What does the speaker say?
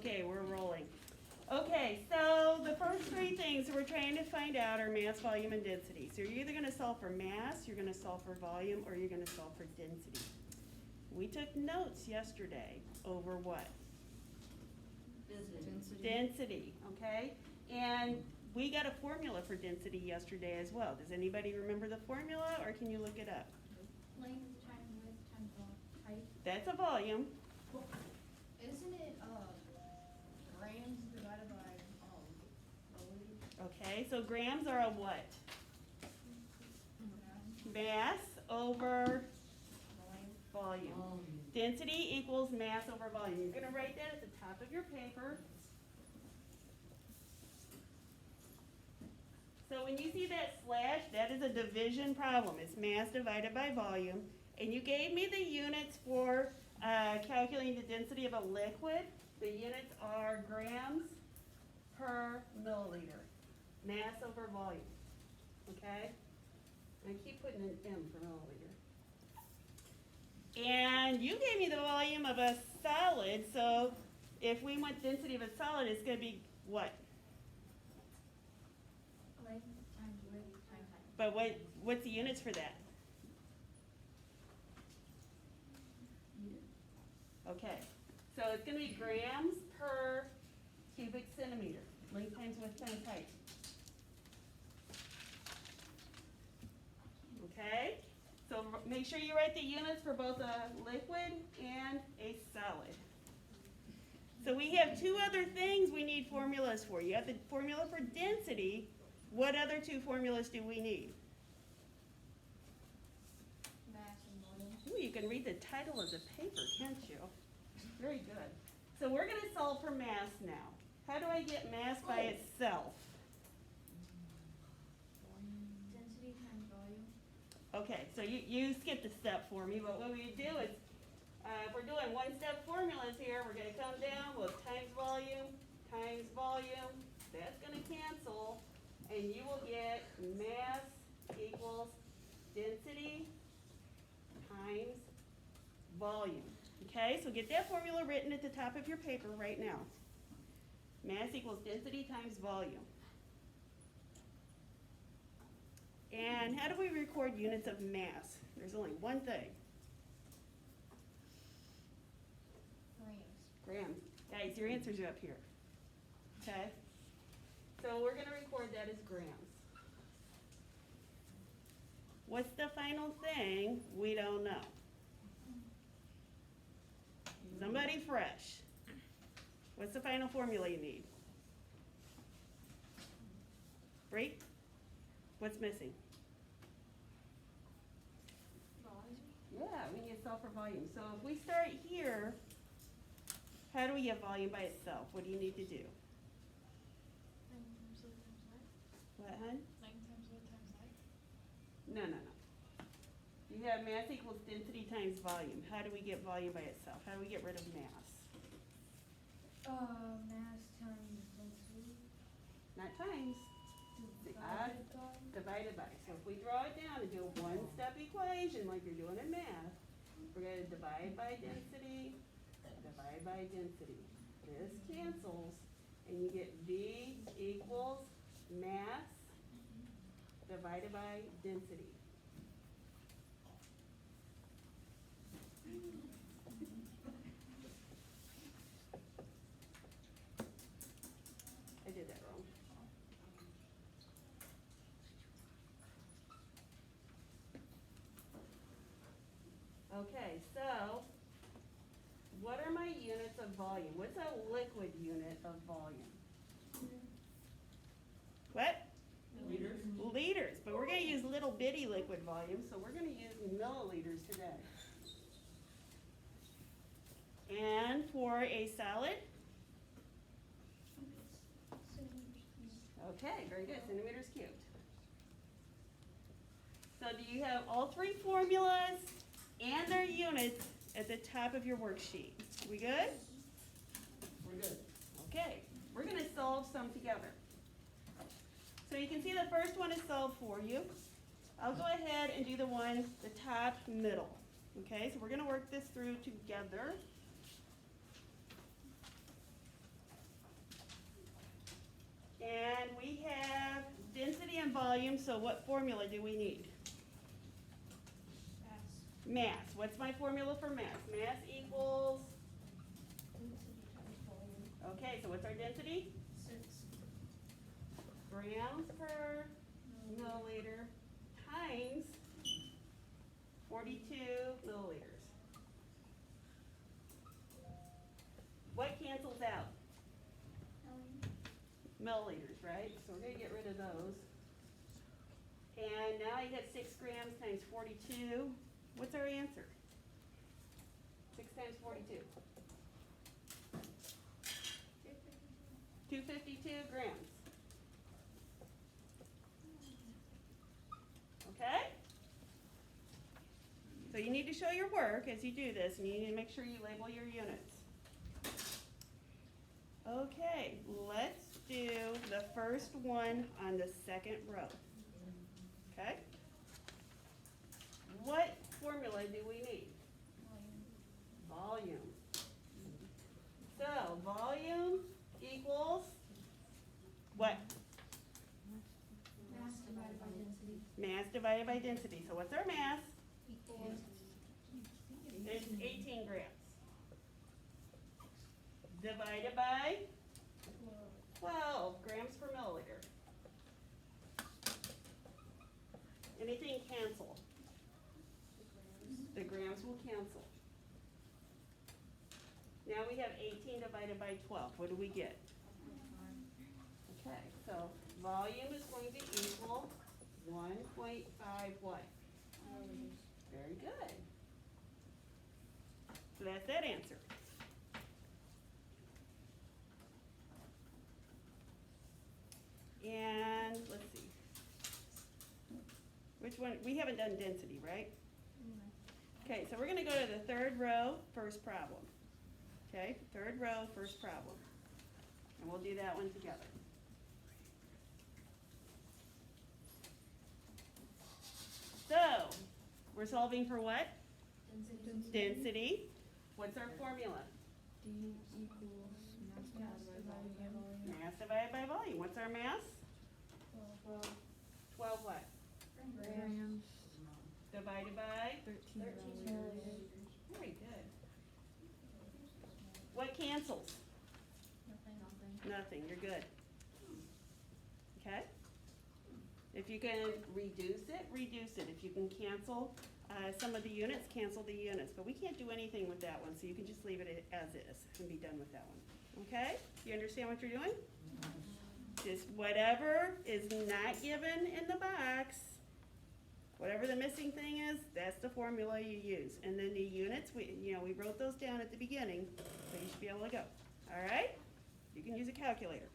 Okay, we're rolling. Okay, so the first three things we're trying to find out are mass, volume, and density. So you're either going to solve for mass, you're going to solve for volume, or you're going to solve for density. We took notes yesterday over what? Density, okay? And we got a formula for density yesterday as well. Does anybody remember the formula, or can you look it up? Length times width times height. That's a volume. Isn't it grams divided by milliliters? Okay, so grams are a what? Mass over volume. Density equals mass over volume. You're going to write that at the top of your paper. So when you see that slash, that is a division problem. It's mass divided by volume. And you gave me the units for calculating the density of a liquid. The units are grams per milliliter. Mass over volume. Okay? I keep putting an M for milliliter. And you gave me the volume of a solid, so if we want density of a solid, it's going to be what? Length times width times height. But what's the units for that? Okay, so it's going to be grams per cubic centimeter. Length times width times height. Okay, so make sure you write the units for both a liquid and a solid. So we have two other things we need formulas for. You have the formula for density. What other two formulas do we need? Mass and volume. Ooh, you can read the title of the paper, can't you? Very good. So we're going to solve for mass now. How do I get mass by itself? Density times volume. Okay, so you skipped a step for me, but what we do is, if we're doing one-step formulas here, we're going to come down with times volume, that's going to cancel, and you will get mass equals density times volume. Okay, so get that formula written at the top of your paper right now. Mass equals density times volume. And how do we record units of mass? There's only one thing. Grams. Grams. Guys, your answers are up here. Okay? So we're going to record that as grams. What's the final thing? We don't know. Somebody fresh. What's the final formula you need? Break? What's missing? Volume. Yeah, we need to solve for volume. So if we start here, how do we get volume by itself? What do you need to do? Length times width times height. What, hun? Length times width times height. No. You have mass equals density times volume. How do we get volume by itself? How do we get rid of mass? Mass times density. Not times. Divided by. So if we draw it down and do a one-step equation like you're doing in math, we're going to divide by density, divide by density. This cancels, and you get V equals mass divided by density. I did that wrong. Okay, so what are my units of volume? What's a liquid unit of volume? What? Liters. Liters, but we're going to use little bitty liquid volume, so we're going to use milliliters today. And for a solid? Okay, very good, centimeters cubed. So do you have all three formulas and their units at the top of your worksheet? We good? We're good. Okay, we're going to solve some together. So you can see the first one is solved for you. I'll go ahead and do the one, the top middle. Okay, so we're going to work this through together. volume, so what formula do we need? Mass. Mass. What's my formula for mass? Mass equals, Density times volume. okay, so what's our density? 6. Grams per milliliter times 42 milliliters. What cancels out? Milliliters, right? So we're gonna get rid of those. And now you got 6 grams times 42. What's our answer? 6 times 42. 252 grams. Okay? So you need to show your work as you do this, and you need to make sure you label your units. Okay, let's do the first one on the second row. Okay? What formula do we need? Volume. So, volume equals what? Mass divided by density. Mass divided by density. So what's our mass? Equals. It's 18 grams. Divided by 12 grams per milliliter. Anything cancel? The grams will cancel. Now we have 18 divided by 12. What do we get? Okay, so volume is going to equal 1.5 what? Very good. So that's that answer. And let's see. Which one? We haven't done density, right? Okay, so we're gonna go to the third row, first problem. Okay, third row, first problem. And we'll do that one together. So, we're solving for what? Density. Density. What's our formula? D equals mass divided by volume. Mass divided by volume. What's our mass? 12 what? Grams. Divided by? 13 milliliters. Very good. What cancels? Nothing. Nothing, you're good. Okay? If you can reduce it, reduce it. If you can cancel some of the units, cancel the units. But we can't do anything with that one, so you can just leave it as is and be done with that one. Okay? You understand what you're doing? Just whatever is not given in the box, whatever the missing thing is, that's the formula you use. And then the units, we wrote those down at the beginning, so you should be able to go. All right? You can use a calculator.